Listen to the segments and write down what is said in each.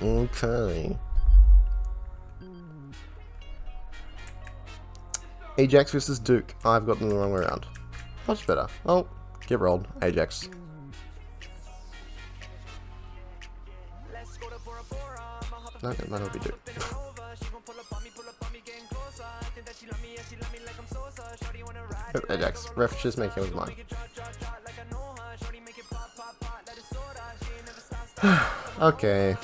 Okay. Ajax versus Duke. I've got them the wrong way around. Much better. Oh, get rolled. Ajax. No, it might not be Duke. Oh, Ajax. Ref just making it with mine. Okay.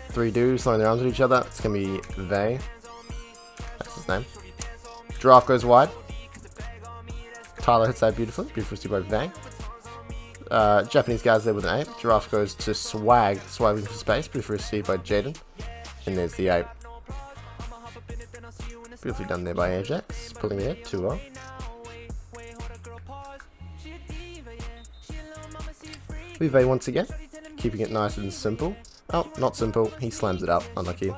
3 dudes slowing their arms at each other. It's gonna be they. That's his name. Giraffe goes wide. Tyler hits that beautifully. Beautiful to by Vang. Japanese guys there with an 8. Giraffe goes to Swag. Swag looking for space. Beautifully received by Jaden. And there's the 8. Beautifully done there by Ajax. Pulling it 2-0. Vive once again. Keeping it nice and simple. Oh, not simple. He slams it up. Unlucky.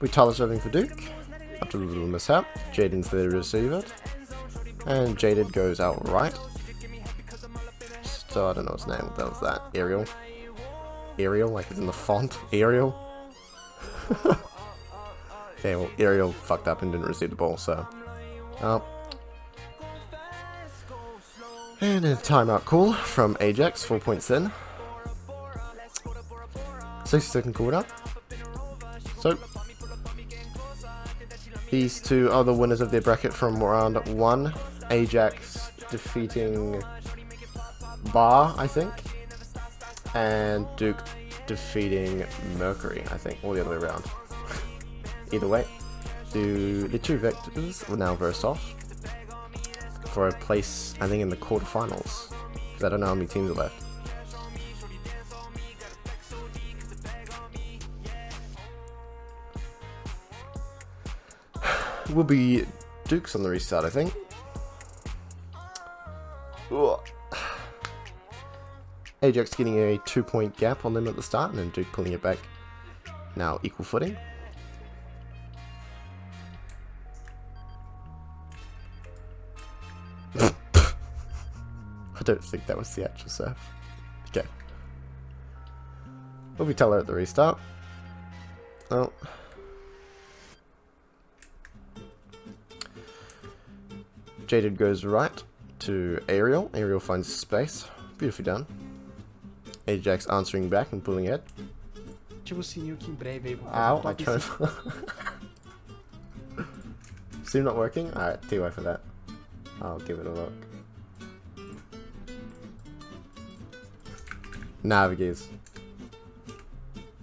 We Tyler serving for Duke. After a little mishap. Jaden's there to receive it. And Jaded goes out right. So I don't know his name. What was that? Ariel. Ariel, like it's in the font. Ariel. Okay, well, Ariel fucked up and didn't receive the ball, so. And a timeout call from Ajax, 4 points in. 60-second cooldown. So, these two are the winners of their bracket from round 1. Ajax defeating Bar, I think. And Duke defeating Mercury, I think, or the other way around. Either way, the two vectors will now verse off for a place, I think, in the quarterfinals. Because I don't know how many teams are left. It will be Dukes on the restart, I think. Ugh. Ajax getting a 2-point gap on them at the start, and then Duke pulling it back. Now equal footing. I don't think that was the actual serve. Okay. We'll be Teller at the restart. Oh. Jaded goes right to Ariel. Ariel finds space. Beautifully done. Ajax answering back and pulling it. Ativa o sininho que em breve aí. Ow, I turned. Zoom not working? Alright, TY for that. I'll give it a look. Navigates.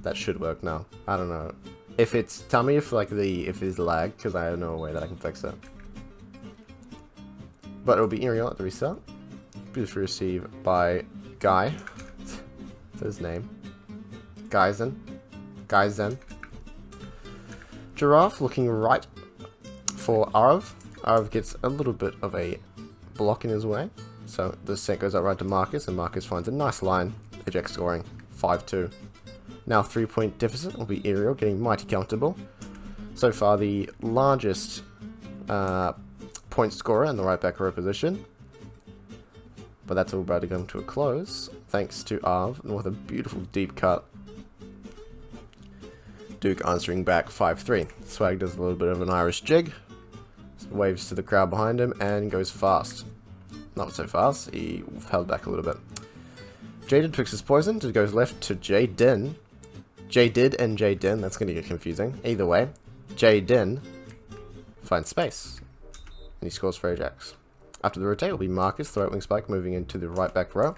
That should work now. I don't know. If it's, tell me if like if there's lag, because I have no way that I can fix it. But it'll be Ariel at the restart. Beautifully received by Guy. That's his name. Guyzen. Giraffe looking right for Arav. Arav gets a little bit of a block in his way. So the set goes out right to Marcus, and Marcus finds a nice line. Ajax scoring 5-2. Now 3-point deficit will be Ariel getting mighty comfortable. So far the largest point scorer in the right back row position. But that's all about to come to a close, thanks to Arv, with a beautiful deep cut. Duke answering back 5-3. Swag does a little bit of an Irish jig, waves to the crowd behind him, and goes fast. Not so fast, he held back a little bit. Jaded picks his poison, it goes left to Jaden. Jaded and Jaden, that's going to get confusing. Either way, Jaden finds space, and he scores for Ajax. After the rotate will be Marcus, the right wing spike, moving into the right back row.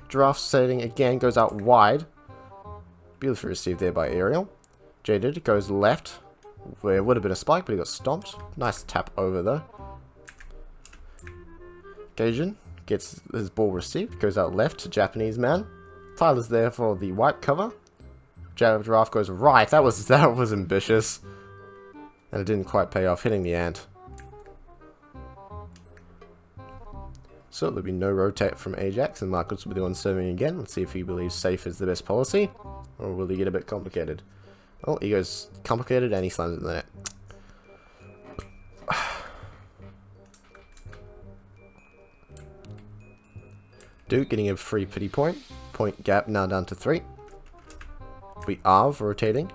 Giraffe setting again, goes out wide. Beautifully received there by Ariel. Jaded goes left, where it would have been a spike, but he got stomped. Nice tap over though. Gaijin gets his ball received, goes out left to Japanese man. Tyler's there for the wipe cover. Giraffe goes right. That was ambitious, and it didn't quite pay off, hitting the ant. So there'll be no rotate from Ajax, and Marcus will be the one serving again. Let's see if he believes safe is the best policy, or will he get a bit complicated? Oh, he goes complicated, and he slams it in the net. Duke getting a free pity point. Point gap now down to 3. We Arv rotating.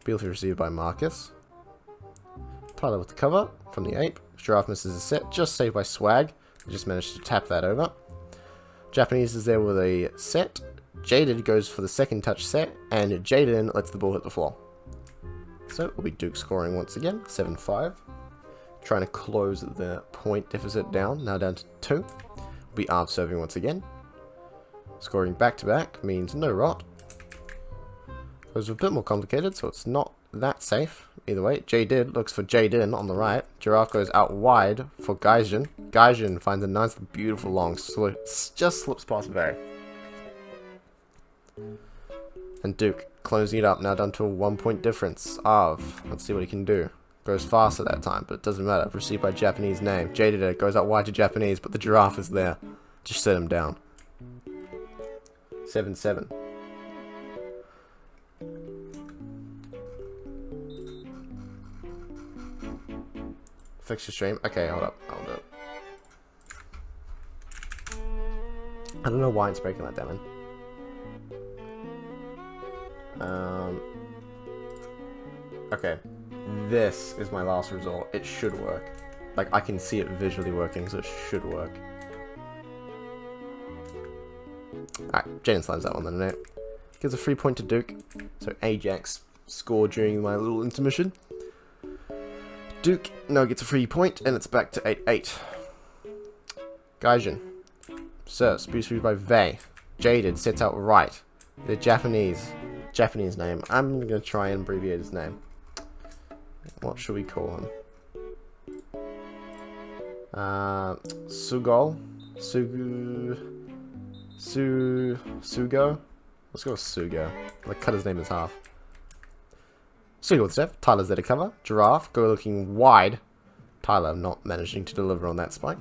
Beautifully received by Marcus. Tyler with the cover from the ape. Giraffe misses a set. Just saved by Swag. Just managed to tap that over. Japanese is there with a set. Jaded goes for the second touch set. And Jaden lets the ball hit the floor. So it will be Duke scoring once again. 7-5. Trying to close the point deficit down. Now down to 2. Will be Arv serving once again. Scoring back to back means no rot. It was a bit more complicated, so it's not that safe. Either way, J-Did looks for Jaden on the right. Giraffe goes out wide for Gaijin. Gaijin finds a nice, beautiful long just slips past Vay. And Duke closing it up, now down to a 1-point difference. Arv, let's see what he can do. Goes fast at that time, but it doesn't matter. Received by Japanese name. J-Did goes out wide to Japanese, but the Giraffe is there. Just set him down. 7-7. Fix your stream. Okay, hold up. Hold up. I don't know why it's breaking like that, man. Okay. This is my last result. It should work. Like, I can see it visually working, so it should work. Alright, Jaden slams that one then, innit? Gives a free point to Duke. So Ajax scored during my little intermission. Duke now gets a free point, and it's back to 8-8. Gaijin serves, beautifully by Vay. Jaded sets out right. The Japanese name. I'm gonna try and abbreviate his name. What should we call him? Sugol? Sugo? Let's go with Sugo. Like, cut his name in half. Sugo with Steph. Tyler's there to cover. Giraffe go looking wide. Tyler not managing to deliver on that spike.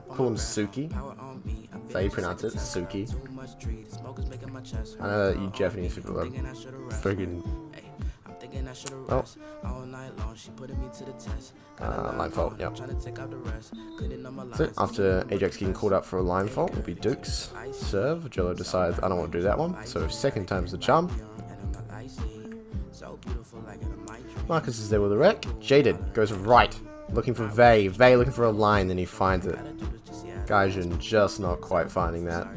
Call him Suki. That's how you pronounce it, Suki. I know that you Japanese people are friggin'... Oh. Line fault, yep. So, after Ajax getting called up for a line fault, will be Duke's serve. Jello decides, I don't want to do that one. So, second time's the charm. Marcus is there with a wreck. Jaded goes right, looking for Vay. Vay looking for a line, then he finds it. Gaijin just not quite finding that.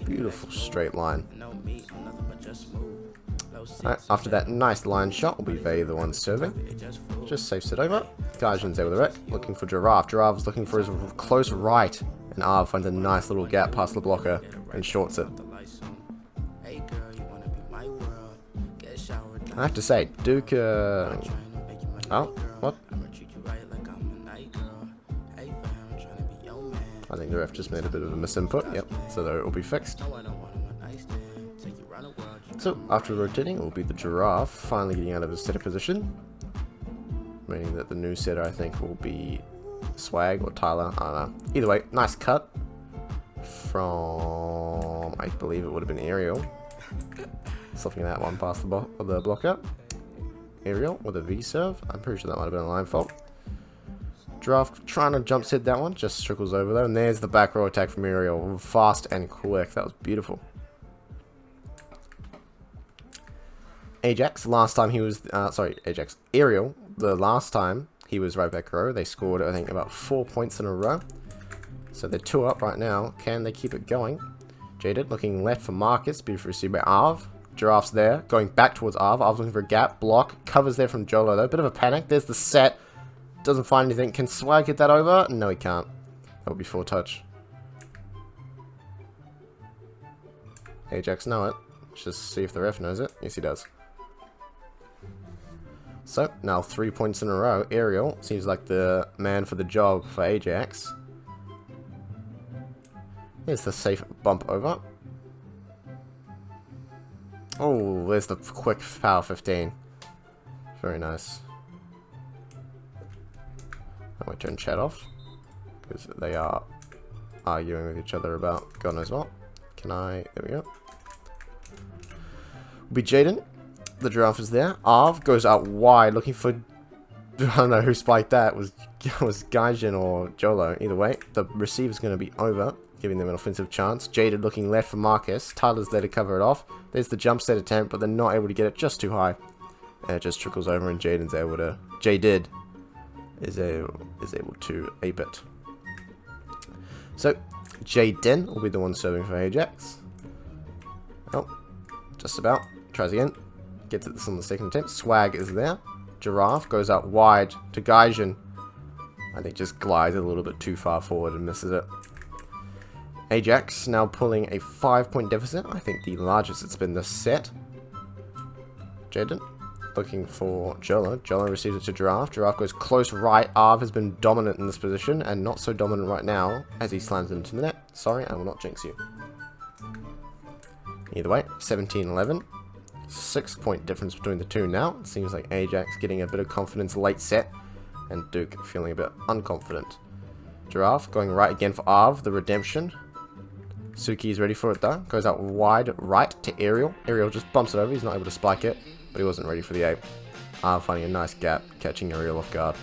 Beautiful straight line. Right, after that nice line shot will be Vay the one serving. Just safes it over. Gaijin's there with a wreck, looking for Giraffe. Giraffe's looking for his close right. And Arv finds a nice little gap past the blocker and shorts it. I have to say, Duke... Oh, what? I think the ref just made a bit of a misinput. Yep, so it will be fixed. So, after rotating, it will be the Giraffe finally getting out of his setter position. Meaning that the new setter, I think, will be Swag or Tyler. I don't know. Either way, nice cut from, I believe it would have been Ariel. Slipping that one past the blocker. Ariel with a V serve. I'm pretty sure that might have been a line fault. Giraffe trying to jump set that one. Just trickles over though. And there's the back row attack from Ariel. Fast and quick. That was beautiful. Ajax, last time he was... Ajax. Ariel, the last time he was right back row, they scored, I think, about 4 points in a row. So they're 2 up right now. Can they keep it going? Jaded looking left for Marcus. Beautifully received by Arv. Giraffe's there. Going back towards Arv. Arv's looking for a gap. Block. Covers there from Jolo, though. Bit of a panic. There's the set. Doesn't find anything. Can Swag get that over? No, he can't. That would be 4 touch. Ajax know it. Let's just see if the ref knows it. Yes, he does. So, now 3 points in a row. Ariel seems like the man for the job for Ajax. Here's the safe bump over. Oh, there's the quick power 15. Very nice. I might turn chat off, because they are arguing with each other about God knows what. Can I... There we go. Will be Jaden. The Giraffe is there. Arv goes out wide looking for I don't know who spiked that. Was Gaijin or Jolo. Either way, the receiver's going to be over, giving them an offensive chance. Jaded looking left for Marcus. Tyler's there to cover it off. There's the jump set attempt, but they're not able to get it just too high. And it just trickles over, and Jaden's able to... Jaded is able to ape it. So, Jaden will be the one serving for Ajax. Oh, just about. Tries again. Gets it on the second attempt. Swag is there. Giraffe goes out wide to Gaijin. I think just glides a little bit too far forward and misses it. Ajax now pulling a 5-point deficit. I think the largest it's been this set. Jaden looking for Jolo. Jolo receives it to Giraffe. Giraffe goes close right. Arv has been dominant in this position and not so dominant right now as he slams it into the net. Sorry, I will not jinx you. Either way, 17-11. 6-point difference between the two now. It seems like Ajax getting a bit of confidence late set, and Duke feeling a bit unconfident. Giraffe going right again for Arv, the redemption. Suki is ready for it though. Goes out wide right to Ariel. Ariel just bumps it over. He's not able to spike it, but he wasn't ready for the ape. Arv finding a nice gap, catching Ariel off guard.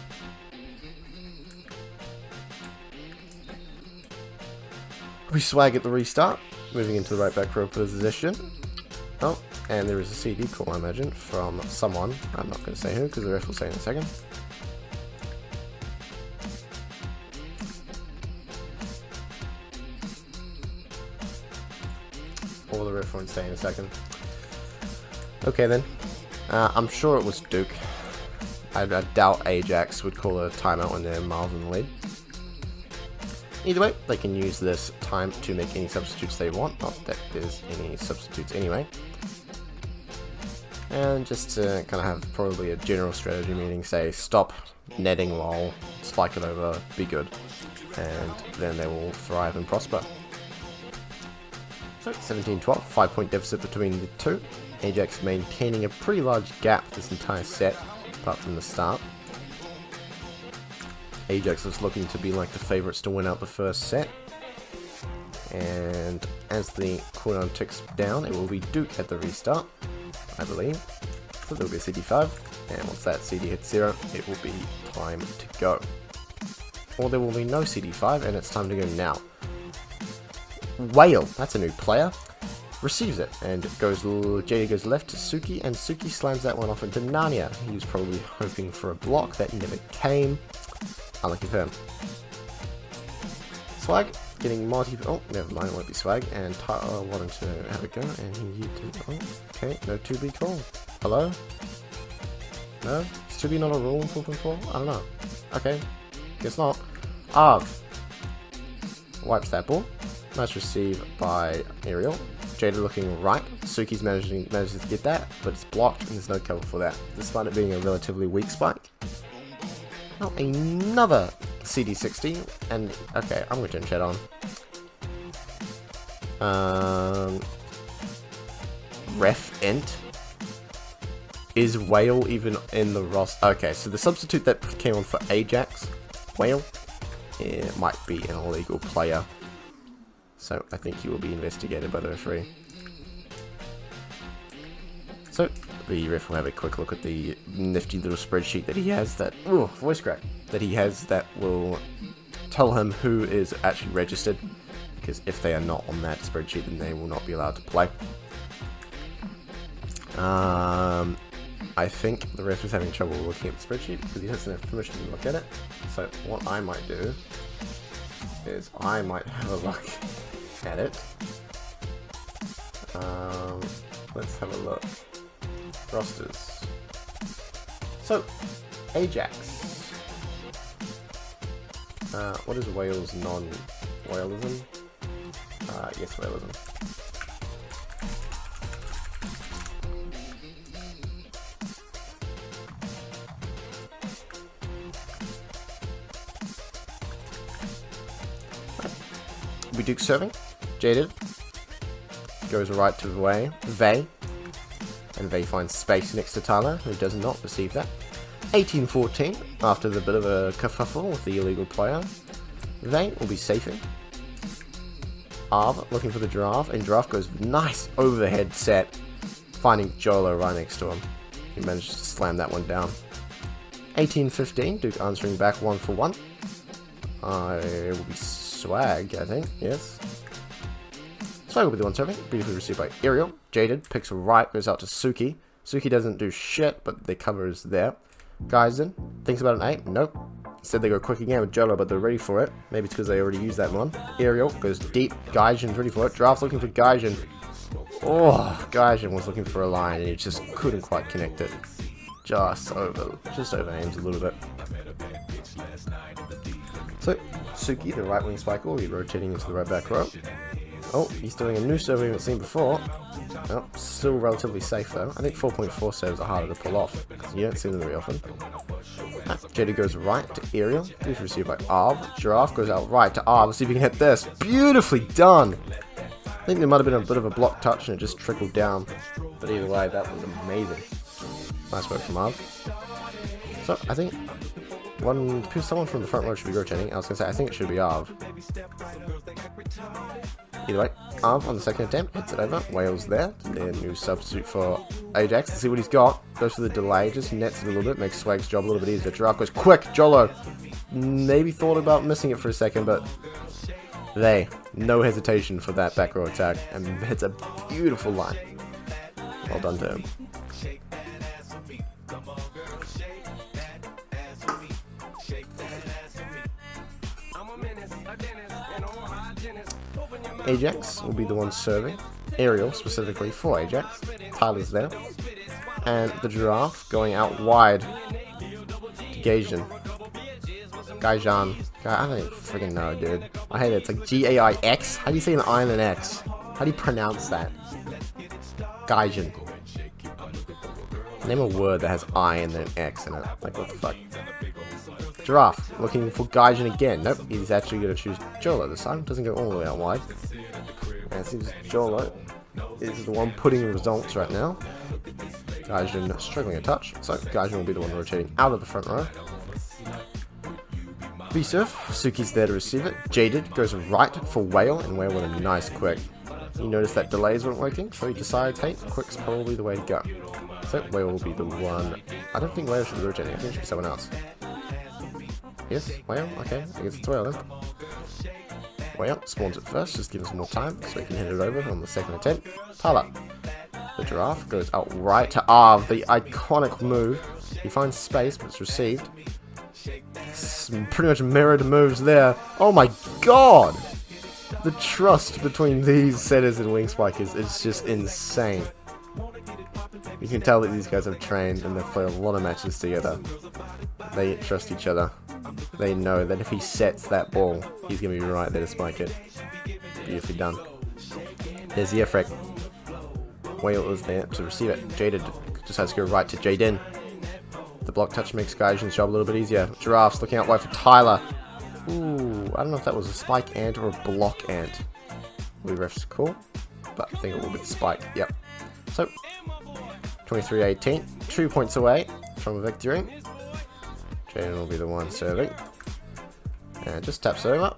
We swag at the restart, moving into the right back row position. Oh, and there is a CD call, I imagine, from someone. I'm not going to say who, because the ref will say in a second. Or the ref won't say in a second. Okay then. I'm sure it was Duke. I doubt Ajax would call a timeout when they're miles in the lead. Either way, they can use this time to make any substitutes they want. Not that there's any substitutes anyway. And just to kind of have probably a general strategy meeting, say stop netting lol, spike it over, be good. And then they will thrive and prosper. So 17-12, 5-point deficit between the two. Ajax maintaining a pretty large gap this entire set, apart from the start. Ajax is looking to be like the favourites to win out the first set. And as the cooldown ticks down, it will be Duke at the restart, I believe. So there will be a CD5, and once that CD hits 0, it will be time to go. Or there will be no CD5, and it's time to go now. Whale, that's a new player, receives it, and JD goes left to Suki, and Suki slams that one off into Narnia. He was probably hoping for a block that never came. Unlucky for him. Swag getting multi. Oh, never mind, it won't be Swag. And Tyler wanted to have a go, and he did. Oh, okay, no 2B call. Hello? No? Is 2B not a rule in 4.4? I don't know. Okay, guess not. Arv wipes that ball. Nice receive by Ariel. Jada looking right. Suki's manages to get that, but it's blocked and there's no cover for that, despite it being a relatively weak spike. Oh, another CD60, and okay, I'm going to turn chat on. Ref int. Is Whale even in the roster? Okay, so the substitute that came on for Ajax, Whale, it might be an illegal player. So I think he will be investigated by the referee. So the ref will have a quick look at the nifty little spreadsheet that he has that, ooh, voice crack, that he has that will tell him who is actually registered, because if they are not on that spreadsheet, then they will not be allowed to play. I think the ref is having trouble looking at the spreadsheet because he doesn't have permission to look at it. So what I might do is I might have a look at it. Let's have a look. Rosters. So, Ajax. What is Wales non-Waleism? Yes, Waleism. We Duke serving. Jaded. Goes right to Vey. And Vey finds space next to Tyler, who does not receive that. 18-14, after the bit of a kerfuffle with the illegal player. Vey will be safing. Arv looking for the Giraffe, and Giraffe goes nice overhead set, finding Jolo right next to him. He manages to slam that one down. 18-15. Duke answering back 1 for 1. It will be Swag, I think. Yes. Swag will be the one serving. Beautifully received by Ariel. Jaded picks right, goes out to Suki. Suki doesn't do shit, but the cover is there. Gaijin thinks about an 8. Nope. Instead they go quick again with Jolo, but they're ready for it. Maybe it's because they already used that one. Ariel goes deep. Gaijin's ready for it. Draft looking for Gaijin. Oh, Gaijin was looking for a line and he just couldn't quite connect it. Just over aims a little bit. So, Suki, the right wing spike, will be rotating into the right back row. Oh, he's doing a new serve we haven't seen before. Oh, still relatively safe though. I think 4.4 serves are harder to pull off, because you don't see them very often. Jada goes right to Ariel. Beautifully received by Arv. Giraffe goes out right to Arv. Let's see if we can hit this. Beautifully done! I think there might have been a bit of a block touch and it just trickled down. But either way, that was amazing. Nice work from Arv. So, I think someone from the front row should be rotating. I was going to say, I think it should be Arv. Either way, Arv on the second attempt, hits it over. Wales there, their new substitute for Ajax. Let's see what he's got. Goes for the delay, just nets it a little bit, makes Swag's job a little bit easier. Giraffe goes quick, Jolo. Maybe thought about missing it for a second, but no hesitation for that back row attack, and hits a beautiful line. Well done to him. Ajax will be the one serving. Ariel specifically for Ajax. Tyler's there. And the Giraffe going out wide to Gaijin. Gaijin. I don't even freaking know, dude. I hate it. It's like G-A-I-X. How do you say an I and an X? How do you pronounce that? Gaijin. Name a word that has I and then X in it. Like, what the fuck? Giraffe looking for Gaijin again. Nope, he's actually going to choose Jolo this time. Doesn't go all the way out wide. And it seems Jolo is the one putting in results right now. Gaijin struggling a touch, so Gaijin will be the one rotating out of the front row. B-serve, Suki's there to receive it. Jaded goes right for Whale, and Whale with a nice quick. He noticed that delays weren't working, so he decides, hey, quick's probably the way to go. So Whale will be the one. I don't think Whale should be rotating, I think it should be someone else. Yes, Whale? Okay, I guess it's Whale then. Whale spawns it first, just give us more time so we can hit it over on the second attempt. Tyler. The Giraffe goes out right to Arv, the iconic move. He finds space, but it's received. Some pretty much mirrored moves there. Oh my god! The trust between these setters and wing spikers is just insane. You can tell that these guys have trained and they've played a lot of matches together. They trust each other. They know that if he sets that ball, he's going to be right there to spike it. Beautifully done. There's the Efrek. Whale is there to receive it. Jaded decides to go right to Jaden. The block touch makes Gaijin's job a little bit easier. Giraffe's looking out wide for Tyler. Ooh, I don't know if that was a spike ant or a block ant. We refs call, but I think it will be the spike. Yep. So, 23-18. 2 points away from a victory. Jaden will be the one serving. And just taps over.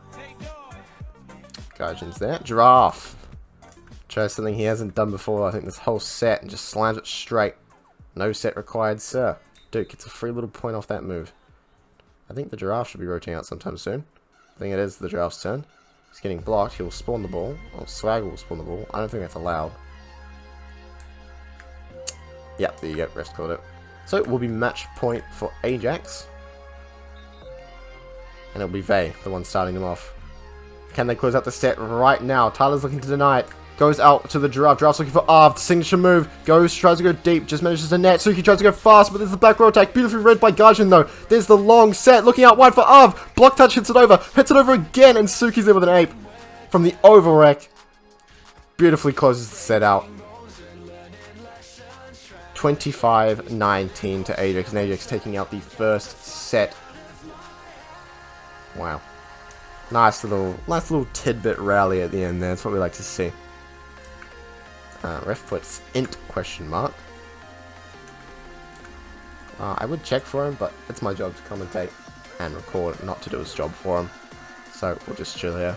Gaijin's there. Giraffe tries something he hasn't done before, I think, this whole set, and just slams it straight. No set required, sir. Duke gets a free little point off that move. I think the Giraffe should be rotating out sometime soon. I think it is the Giraffe's turn. He's getting blocked. He'll spawn the ball. Or Swagger will spawn the ball. I don't think that's allowed. Yeah, there you go. Refs called it. So it will be match point for Ajax. And it'll be Vey, the one starting them off. Can they close out the set right now? Tyler's looking to deny it. Goes out to the Giraffe. Giraffe's looking for Arv. Signature move. Tries to go deep. Just manages to net. Suki tries to go fast, but there's the back row attack. Beautifully read by Gaijin, though. There's the long set. Looking out wide for Arv. Block touch hits it over. Hits it over again, and Suki's there with an ape. From the overrec. Beautifully closes the set out. 25-19 to Ajax, and Ajax taking out the first set. Wow. Nice little tidbit rally at the end there. That's what we like to see. Ref puts int question mark. I would check for him, but it's my job to commentate and record, not to do his job for him. So we'll just chill here.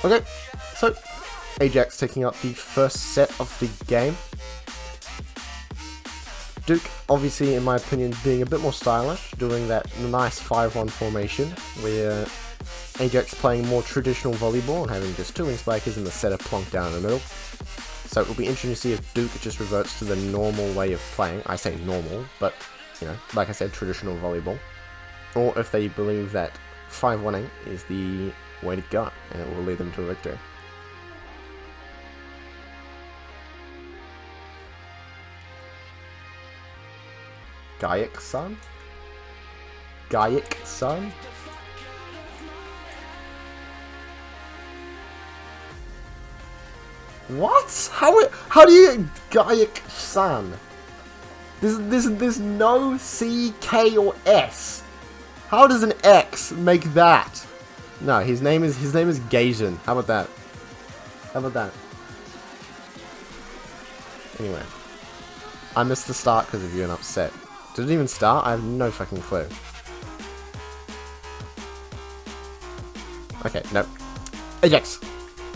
Okay, so Ajax taking up the first set of the game. Duke, obviously, in my opinion, being a bit more stylish, doing that nice 5-1 formation, where Ajax playing more traditional volleyball and having just 2 wing spikers and the setter plonked down in the middle. So it will be interesting to see if Duke just reverts to the normal way of playing. I say normal, but, you know, like I said, traditional volleyball. Or if they believe that 5-1ing is the way to go, and it will lead them to a victory. Ajax-san? Ajax-san? What? How do you Ajax-san? There's no C, K, or S. How does an X make that? No, his name is Gaijin. How about that? How about that? Anyway, I missed the start because of you and upset. Did it even start? I have no fucking clue. Okay, no. Ajax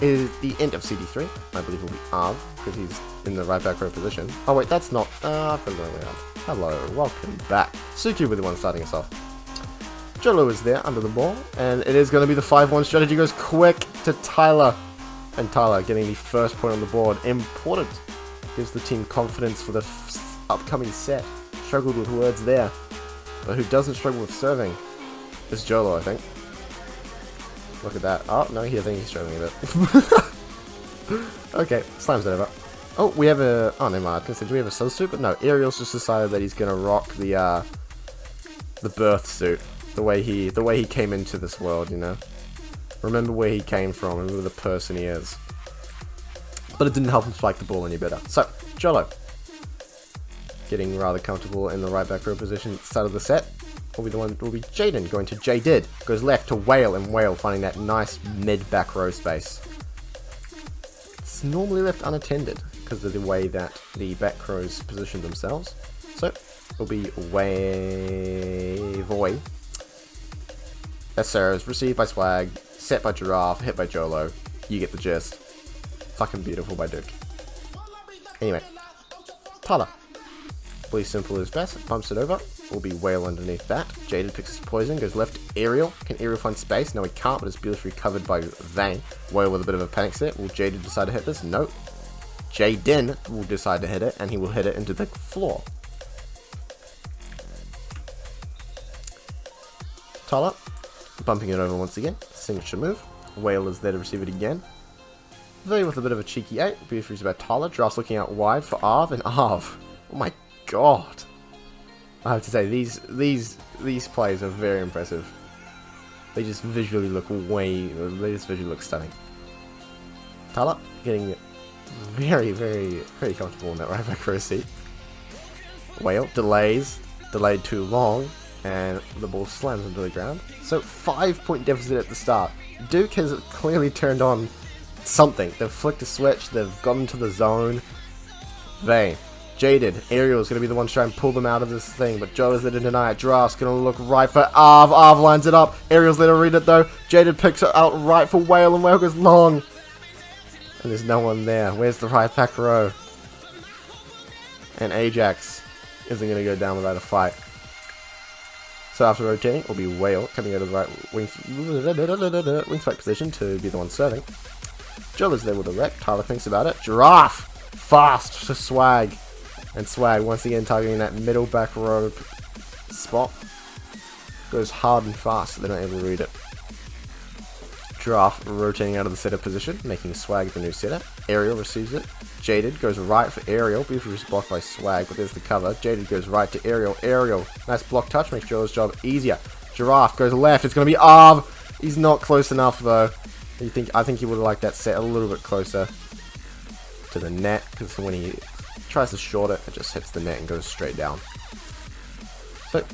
is the end of CD3. I believe will be Arv, because he's in the right back row position. Oh wait, that's not... I've got it wrong way around. Hello, welcome back. Suki with the one starting us off. Jolo is there under the ball, and it is going to be the 5-1 strategy. Goes quick to Tyler. And Tyler getting the first point on the board. Important. Gives the team confidence for the upcoming set. Struggled with words there. But who doesn't struggle with serving? It's Jolo, I think. Look at that. Oh, no, I think he's struggling a bit. Okay, slams it over. Oh, we have a... Oh, never mind. I said, do we have a substitute? But no, Ariel's just decided that he's going to rock the birth suit. The way he came into this world, you know. Remember where he came from. Remember the person he is. But it didn't help him spike the ball any better. So, Jolo. Getting rather comfortable in the right back row position at the start of the set. Will be Jaden going to J-Did. Goes left to Whale, and Whale finding that nice mid back row space. It's normally left unattended because of the way that the back rows position themselves. So, it'll be Voy. SR is received by Swag, set by Giraffe, hit by Jolo. You get the gist. Fucking beautiful by Duke. Anyway, Tyler. Really simple as best. Bumps it over. Will be Whale underneath that. Jaded picks his poison. Goes left. Ariel. Can Ariel find space? No, he can't, but it's beautifully covered by Vang. Whale with a bit of a panic set. Will Jaded decide to hit this? No. Jaden will decide to hit it, and he will hit it into the floor. Tyler. Bumping it over once again. Signature move. Whale is there to receive it again. Very with a bit of a cheeky 8. Beautifully used by Tyler. Giraffe's looking out wide for Arv, and Arv. Oh my god. I have to say, these plays are very impressive. They just visually look stunning. Tyler getting very, very, very comfortable in that right back row seat. Whale delays. Delayed too long. And the ball slams into the ground. So 5-point deficit at the start. Duke has clearly turned on something. They've flicked a switch. They've gotten into the zone. Vane. Jaded. Ariel is going to be the one to try and pull them out of this thing. But Joe is there to deny it. Giraffe's going to look right for Arv. Arv lines it up. Ariel's there to read it though. Jaded picks it out right for Whale. And Whale goes long. And there's no one there. Where's the right back row? And Ajax isn't going to go down without a fight. So after rotating, it will be Whale coming out of the right wing spike position to be the one serving. Joe is there with a wreck. Tyler thinks about it. Giraffe! Fast to Swag. And Swag once again targeting that middle back row spot. Goes hard and fast so they're not able to read it. Giraffe rotating out of the setter position, making Swag the new setter. Ariel receives it. Jaded goes right for Ariel. Beautifully blocked by Swag, but there's the cover. Jaded goes right to Ariel. Ariel, nice block touch, makes Joe's job easier. Giraffe goes left. It's going to be Arv. He's not close enough though. I think he would have liked that set a little bit closer to the net, because when he tries to short it, it just hits the net and goes straight down. So,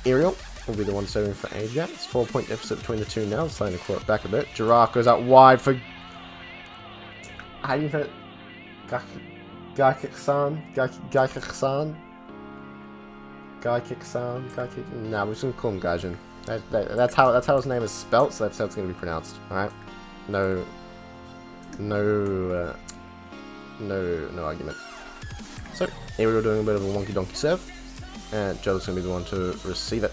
Ariel will be the one serving for Ajax. 4-point deficit between the two now. Starting to claw it back a bit. Giraffe goes out wide for... How do you say it? Gaikik-san? Gaikik-san? Gaikik-san? Nah, we're just gonna call him Gaijin. That's how his name is spelt, so that's how it's gonna be pronounced. Alright? No No argument. So, here we were doing a bit of a wonky donkey serve. And Joe's going to be the one to receive it.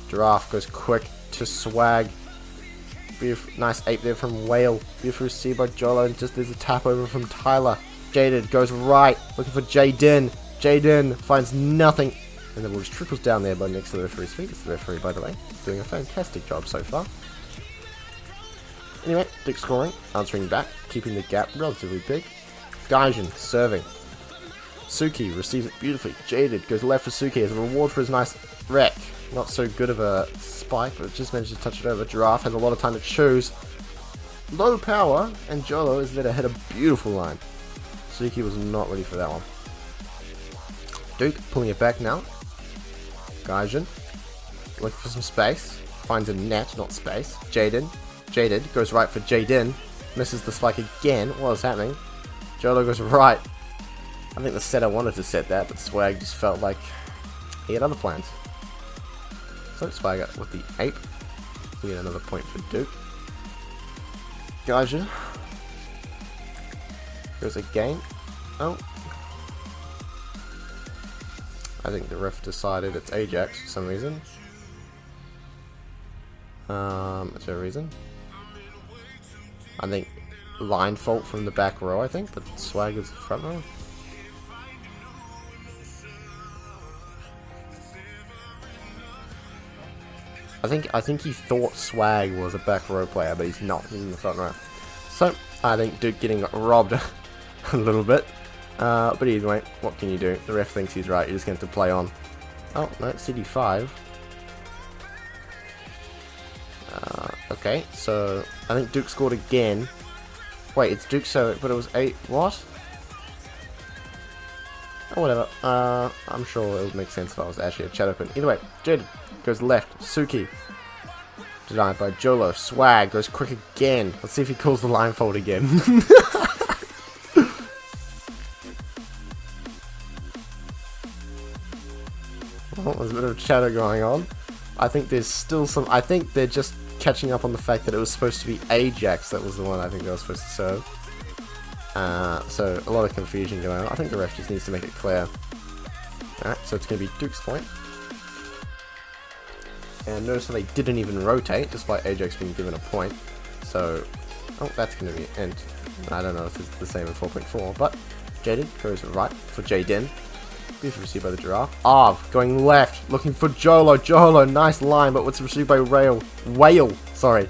Giraffe goes quick to Swag. Beautiful, nice ape there from Whale. Beautiful receive by Jolo. And just there's a tap over from Tyler. Jaded goes right. Looking for Jaden. Jaden finds nothing. And the ball just trickles down there by next to the referee's feet. It's the referee, by the way. Doing a fantastic job so far. Anyway, Dick scoring. Answering back. Keeping the gap relatively big. Gaijin serving. Suki receives it beautifully. Jaded goes left for Suki as a reward for his nice wreck. Not so good of a spike, but just managed to touch it over. Giraffe has a lot of time to choose. Low power, and Jolo is there to hit a beautiful line. Suki was not ready for that one. Duke pulling it back now. Gaijin looking for some space. Finds a net, not space. Jaded goes right for Jaden. Misses the spike again. What is happening? Jolo goes right. I think the setter wanted to set that, but Swag just felt like he had other plans. So Swag up with the ape. We get another point for Duke. Gaijin goes again. Oh. I think the ref decided it's Ajax for some reason. Is there a reason? I think line fault from the back row, I think, but Swag is the front row. I think he thought Swag was a back row player, but he's not. He's in the front row. So I think Duke getting robbed a little bit. But either way, what can you do? The ref thinks he's right. You're just going to have to play on. Oh no, it's CD5. Okay, so I think Duke scored again. Wait, it's Duke, so but it was 8. What? Oh, whatever. I'm sure it would make sense if I was actually a chat open. Either way, Jed goes left. Suki denied by Jolo. Swag goes quick again. Let's see if he calls the line fold again. Well, there's a bit of chatter going on. I think there's still some. I think they're just catching up on the fact that it was supposed to be Ajax that was the one I think they were supposed to serve. So a lot of confusion going on. I think the ref just needs to make it clear. Alright, so it's going to be Duke's point. And notice how they didn't even rotate, despite Ajax being given a point. So, oh, that's going to be an end. I don't know if it's the same in 4.4, but Jaden goes right for Jaden. Beautiful received by the Giraffe. Arv going left, looking for Jolo. Jolo, nice line, but what's received by Whale, sorry.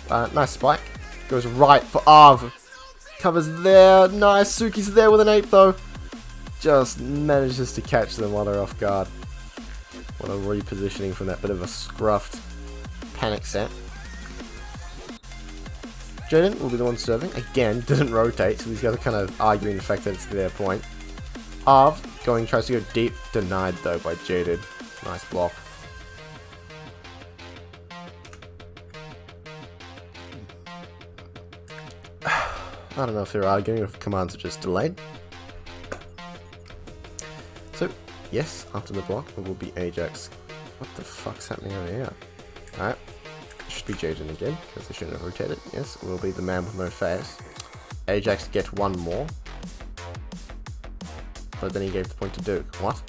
Nice spike. Goes right for Arv. Covers there. Nice. Suki's there with an ape, though. Just manages to catch them while they're off guard. What a repositioning from that bit of a scruffed panic set. Jaden will be the one serving. Again, didn't rotate, so these guys are kind of arguing the fact that it's their point. Arv tries to go deep. Denied, though, by Jaded. Nice block. I don't know if they're arguing or if commands are just delayed. So, yes, after the block, it will be Ajax. What the fuck's happening over here? Alright. It should be Jaden again, because they shouldn't have rotated. Yes, it will be the man with no face. Ajax get one more. But then he gave the point to Duke. What?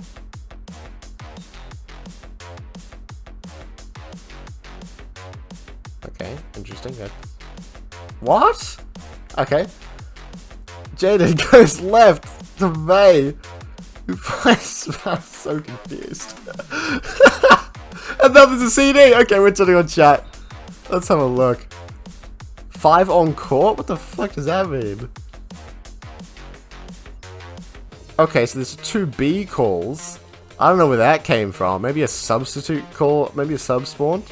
Okay, interesting. What? Okay. Jaden goes left to May. I'm so confused. And that was a CD. Okay, we're turning on chat. Let's have a look. 5 on court? What the fuck does that mean? Okay, so there's 2 B calls. I don't know where that came from. Maybe a substitute call. Maybe a sub spawn.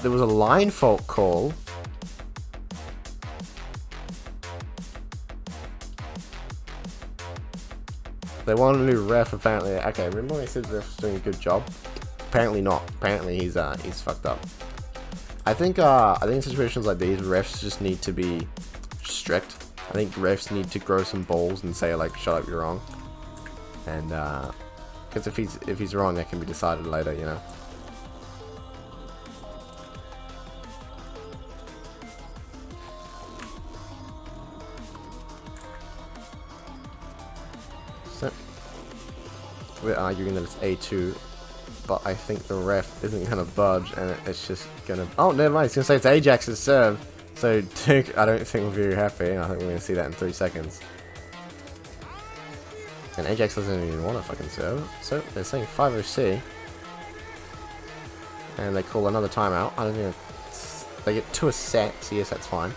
There was a line fault call. They want a new ref, apparently. Okay, remember when I said the ref's doing a good job? Apparently not. Apparently he's fucked up. I think in situations like these, refs just need to be strict. I think refs need to grow some balls and say, like, shut up, you're wrong. And because if he's wrong, that can be decided later, you know. we're arguing that it's A2, but I think the ref isn't going to budge, and it's just going to... Oh, never mind, he's going to say it's Ajax's serve. So Duke, I don't think we're very happy. I think we're going to see that in 3 seconds. And Ajax doesn't even want a fucking serve. So they're saying 5-0C. And they call another timeout. I don't think they get 2 a set, so yes, that's fine.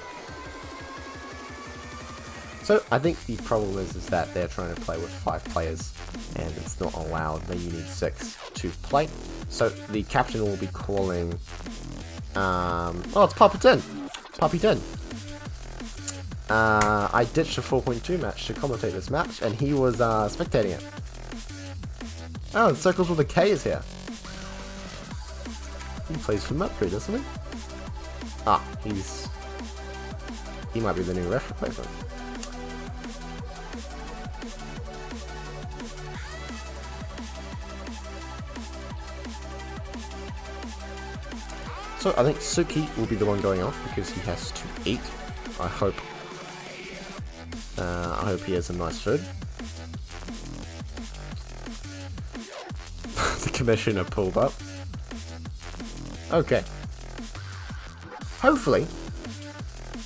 So I think the problem is that they're trying to play with 5 players, and it's not allowed. Then you need 6 to play. So the captain will be calling. Oh, it's Papa 10. Puppy 10. I ditched a 4.2 match to commentate this match, and he was spectating it. Oh, Circles with a K is here. He plays for Mercury, doesn't he? Ah, he might be the new ref replacement. So I think Suki will be the one going off because he has to eat. I hope he has some nice food. The commissioner pulled up. Okay. Hopefully,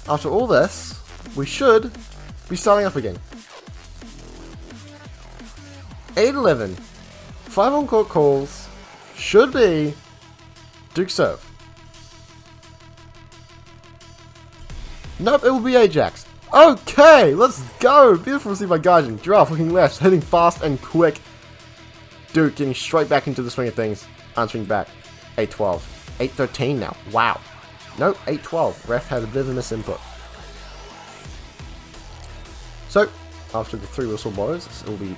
after all this, we should be starting up again. 8-11. 5 on-court calls. Should be Duke serve. Nope, it will be Ajax. Okay, let's go. Beautiful receive by Gaijin. Giraffe looking left, hitting fast and quick. Duke getting straight back into the swing of things. Answering back. 8-12. 8-13 now. Wow. Nope, 8-12. Ref had a bit of a misinput. So, after the 3 whistle blows, it will be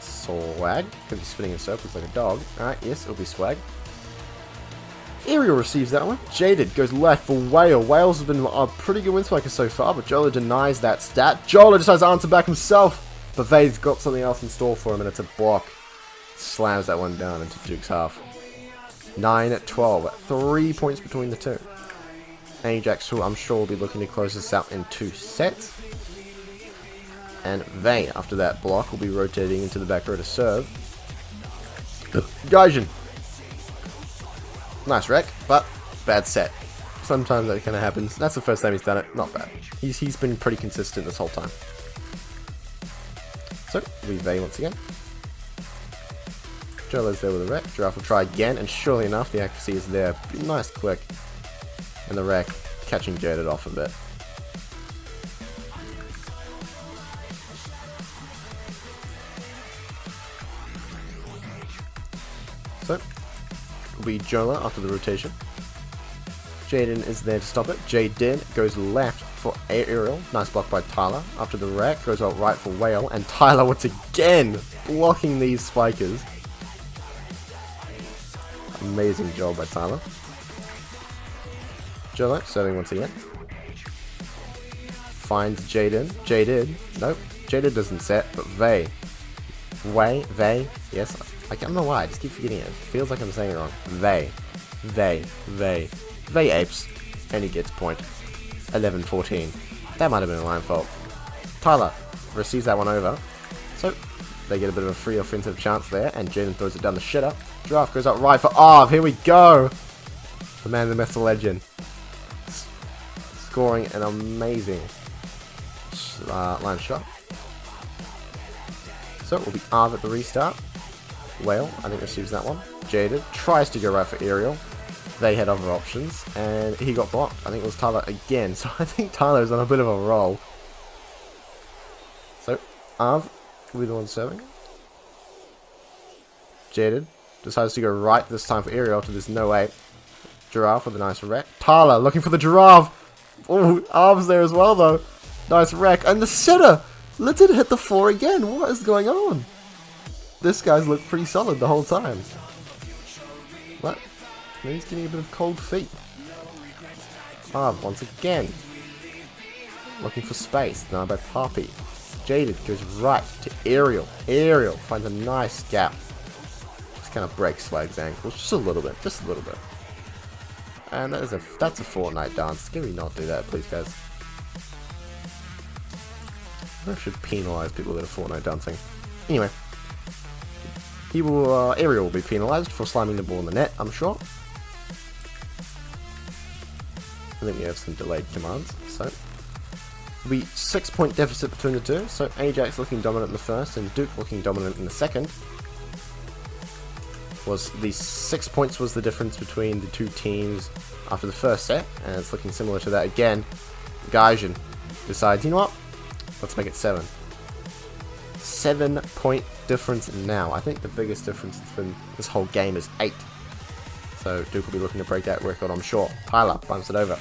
Swag. Because he's spinning in circles like a dog. Alright, yes, it will be Swag. Ariel receives that one. Jaded goes left for Whale. Wales has been a pretty good win spiker so far, but Jola denies that stat. Jola decides to answer back himself, but Vade's got something else in store for him, and it's a block. Slams that one down into Duke's half. 9-12. 3 points between the two. Ajax, who I'm sure will be looking to close this out in 2 sets. And Vane, after that block, will be rotating into the back row to serve. Gaijin. Nice wreck, but bad set. Sometimes that kind of happens. That's the first time he's done it. Not bad. He's been pretty consistent this whole time. So, we Vane once again. Jolo's there with a wreck. Giraffe will try again, and surely enough, the accuracy is there. Nice quick. And the wreck catching Jaded off a bit. So, will be Jola after the rotation. Jaden is there to stop it. Jaden goes left for Ariel. Nice block by Tyler. After the wreck, goes out right for Whale. And Tyler once again blocking these spikers. Amazing job by Tyler. Jola serving once again. Finds Jaden. Jaden. Nope. Jaden doesn't set, but Vay. Vay. Yes. I don't know why. I just keep forgetting it. It feels like I'm saying it wrong. Vay apes. And he gets point. 11-14. That might have been a line fault. Tyler receives that one over. So, they get a bit of a free offensive chance there. And Jaden throws it down the shitter. Giraffe goes out right for Arv. Here we go. The man, the myth, the legend. Scoring an amazing line shot. So, it will be Arv at the restart. Whale, I think, receives that one. Jaded tries to go right for Ariel. They had other options, and he got blocked. I think it was Tyler again, so I think Tyler's on a bit of a roll. So, Arv will be the one serving. Jaded decides to go right this time for Ariel to this no way. Giraffe with a nice wreck. Tyler looking for the Giraffe. Oh, Arv's there as well, though. Nice wreck. And the sitter! Let it hit the floor again. What is going on? This guy's looked pretty solid the whole time. What? Maybe he's getting a bit of cold feet. Once again. Looking for space. Now by Poppy. Jaded goes right to Ariel. Ariel finds a nice gap. Just kind of breaks Swag's ankles. Just a little bit. Just a little bit. And that's a Fortnite dance. Can we not do that, please, guys? I should penalise people that are Fortnite dancing. Anyway. He will, Ariel will be penalised for slamming the ball in the net, I'm sure. I think we have some delayed commands, so. It'll be 6-point deficit between the two, so Ajax looking dominant in the first and Duke looking dominant in the second. Was the 6 points was the difference between the two teams after the first set, and it's looking similar to that again. Gaijin decides, you know what, let's make it 7. 7-point difference now. I think the biggest difference between this whole game is 8. So Duke will be looking to break that record, I'm sure. Tyler bumps it over.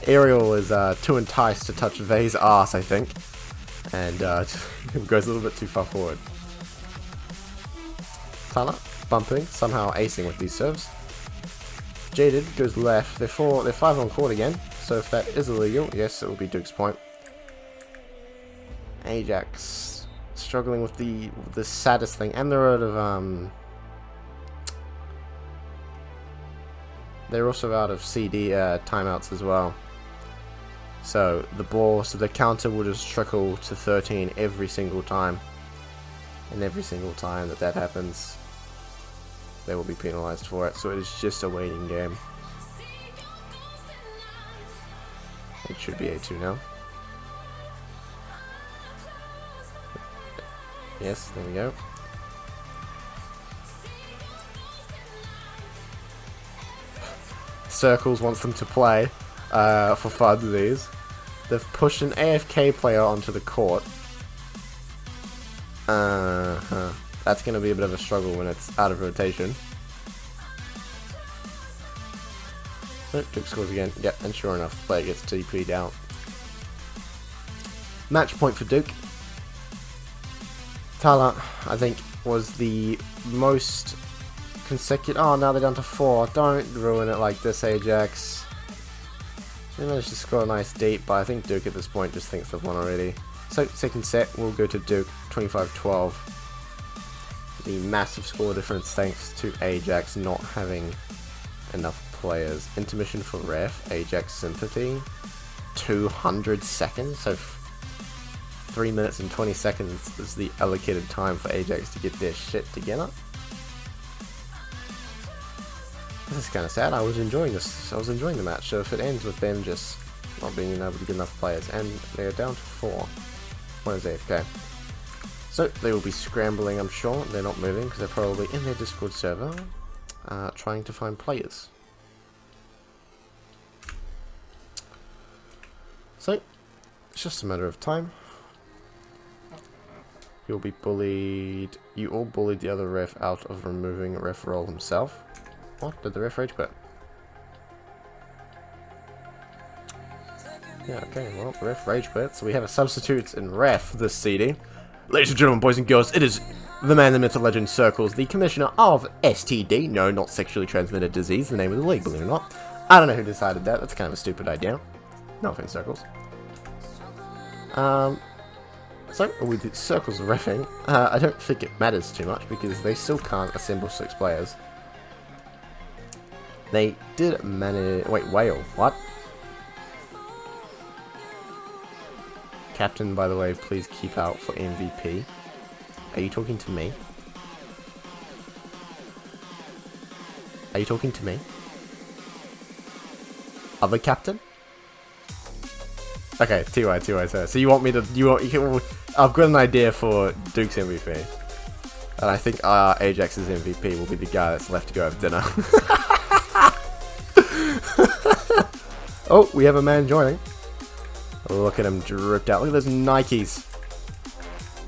Ariel is too enticed to touch Vei's ass, I think, and goes a little bit too far forward. Tyler bumping, somehow acing with these serves. Jaded goes left. They're 5 on court again, so if that is illegal, yes, it will be Duke's point. Ajax struggling with the saddest thing, and they're out of they're also out of CD timeouts as well. So the counter will just trickle to 13 every single time, and every single time that happens, they will be penalised for it. So it is just a waiting game. It should be A2 now. Yes, there we go. Circles wants them to play for fun of these. They've pushed an AFK player onto the court. That's going to be a bit of a struggle when it's out of rotation. So, Duke scores again. Yep, and sure enough, the player gets TP'd out. Match point for Duke. Tyler, I think, was the most consecutive. Oh, now they're down to 4. Don't ruin it like this, Ajax. They managed to score a nice deep, but I think Duke at this point just thinks they've won already. So, second set will go to Duke, 25-12. The massive score difference thanks to Ajax not having enough players. Intermission for ref, Ajax sympathy, 200 seconds, so 3 minutes and 20 seconds is the allocated time for Ajax to get their shit together. This is kind of sad. I was enjoying this. I was enjoying the match. So if it ends with them just not being able to get enough players, and they're down to 4, one is AFK. So they will be scrambling, I'm sure. They're not moving because they're probably in their Discord server trying to find players. So it's just a matter of time. You'll be bullied. You all bullied the other ref out of removing a ref role himself. What? Did the ref rage quit? Yeah, okay, well, the ref rage quit, so we have a substitute in ref this CD. Ladies and gentlemen, boys and girls, it is the man, the myth, the legend, Circles, the commissioner of STD. No, not sexually transmitted disease, the name of the league, believe it or not. I don't know who decided that. That's kind of a stupid idea. No offense, Circles. So, with the Circles reffing, I don't think it matters too much because they still can't assemble 6 players. They did manage... Wait, Whale, what? Captain, by the way, please keep out for MVP. Are you talking to me? Are you talking to me? Other captain? Okay, TY, sir. So you want me to... I've got an idea for Duke's MVP. And I think Ajax's MVP will be the guy that's left to go have dinner. Oh, we have a man joining. Look at him dripped out. Look at those Nikes.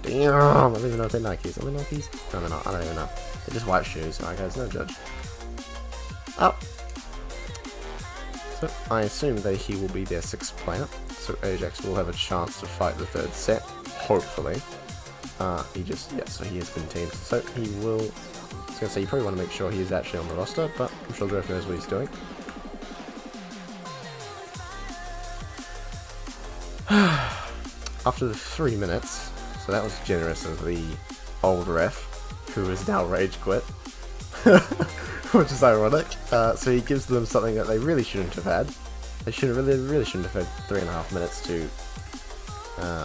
Damn, I don't even know if they're Nikes. Are they Nikes? No, they're not. I don't even know. They're just white shoes. Alright guys, no judge. Oh. So, I assume that he will be their 6th player. So Ajax will have a chance to fight the 3rd set. Hopefully. So he has been teamed. So he will... I was going to say, you probably want to make sure he is actually on the roster, but I'm sure the ref knows what he's doing. After the 3 minutes, so that was generous of the old ref, who is now rage quit, which is ironic. So he gives them something that they really shouldn't have had. They really shouldn't have had 3.5 minutes to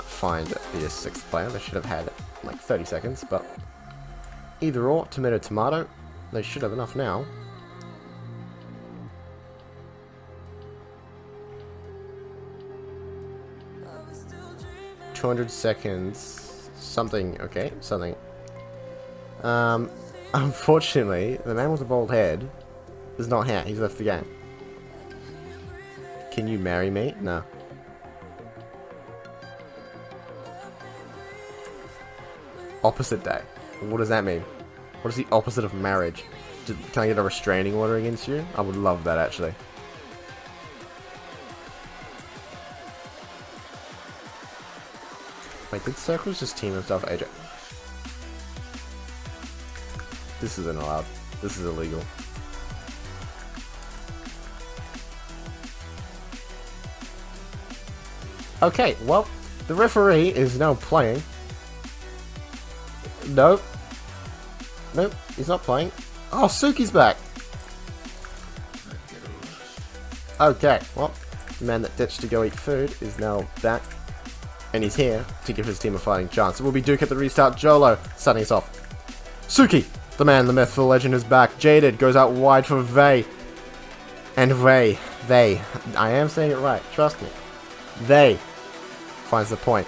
find the 6th player. They should have had like like 30 seconds, but either or, tomato, tomato. They should have enough now. "200 seconds. Something, okay, something. Unfortunately, the man with the bald head is not here. He's left the game. Can you marry me? No. Opposite day. What does that mean? What is the opposite of marriage? Can I get a restraining order against you? I would love that, actually. Wait, did Circles just team himself with Ajax? This isn't allowed. This is illegal. Okay, well, the referee is now playing. Nope. Nope, he's not playing. Oh, Suki's back! Okay, well, the man that ditched to go eat food is now back. And he's here to give his team a fighting chance. It will be Duke at the restart. Jolo starting us off. Suki, the man, the myth, the legend is back. Jaded goes out wide for Vey. And Vey, I am saying it right, trust me. Vey finds the point.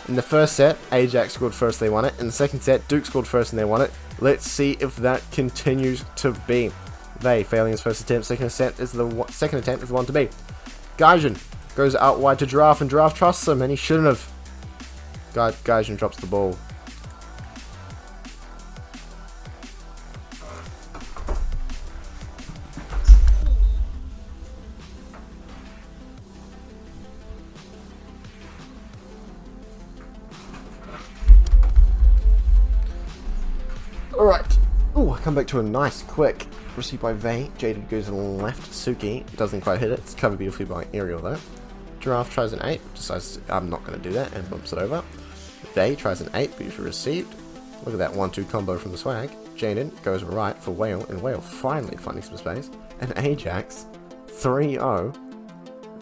In the first set, Ajax scored first, they won it. In the second set, Duke scored first and they won it. Let's see if that continues to be. Vey failing his first attempt, second attempt is the one to be. Gaijin goes out wide to Giraffe, and Giraffe trusts him, and he shouldn't have. Gaijin drops the ball. Alright. Ooh, I come back to a nice, quick receive by Vey. Jaded goes left. Suki doesn't quite hit it. It's covered beautifully by Ariel, though. Giraffe tries an 8, decides I'm not going to do that, and bumps it over. Vey tries an 8, beautifully received. Look at that 1-2 combo from the swag. Jaden goes right for Whale, and Whale finally finding some space. And Ajax, 3-0.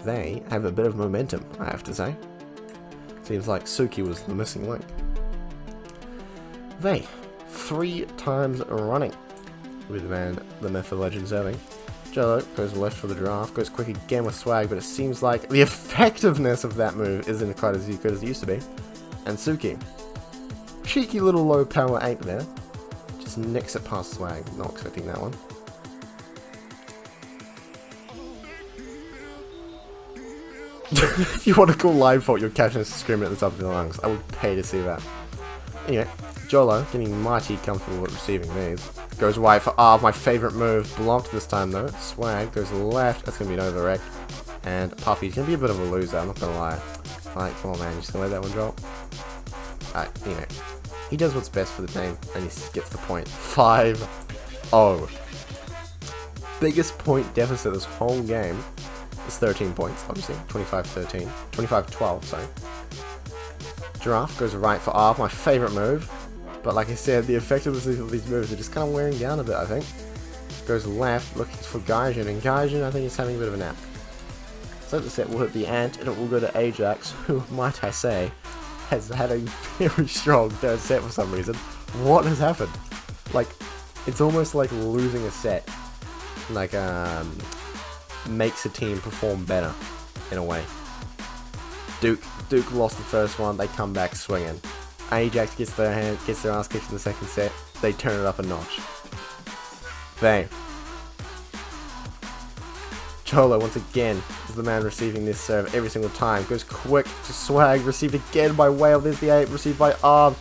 They have a bit of momentum, I have to say. Seems like Suki was the missing link. Vey, 3 times running. With the man, the myth, the legend serving. Jello goes left for the Giraffe, goes quick again with swag, but it seems like the effectiveness of that move isn't quite as good as it used to be. And Suki, cheeky little low power 8 there, just nicks it past swag, not expecting that one. If you want to call live fault, you're catching us screaming at the top of your lungs. I would pay to see that. Anyway, Jolo getting mighty comfortable with receiving these. Goes wide for my favourite move. Blocked this time though. Swag goes left. That's going to be an overrect. And Puppy's going to be a bit of a loser, I'm not going to lie. Like, come on man, you're just going to let that one drop? Anyway, he does what's best for the team, and he gets the point. 5-0. Biggest point deficit this whole game is 13 points, obviously. 25-13. 25-12, sorry. Giraffe goes right for my favourite move. But like I said, the effectiveness of these moves are just kind of wearing down a bit, I think. Goes left, looking for Gaijin, and Gaijin I think is having a bit of a nap. So the set will hit the ant, and it will go to Ajax, who, might I say, has had a very strong third set for some reason. What has happened? Like, it's almost like losing a set. Like, makes a team perform better, in a way. Duke lost the first one, they come back swinging. Ajax gets their ass kicked in the second set, they turn it up a notch. Bang. Cholo once again is the man receiving this serve every single time. Goes quick to swag, received again by Whale. There's the 8, received by Arb.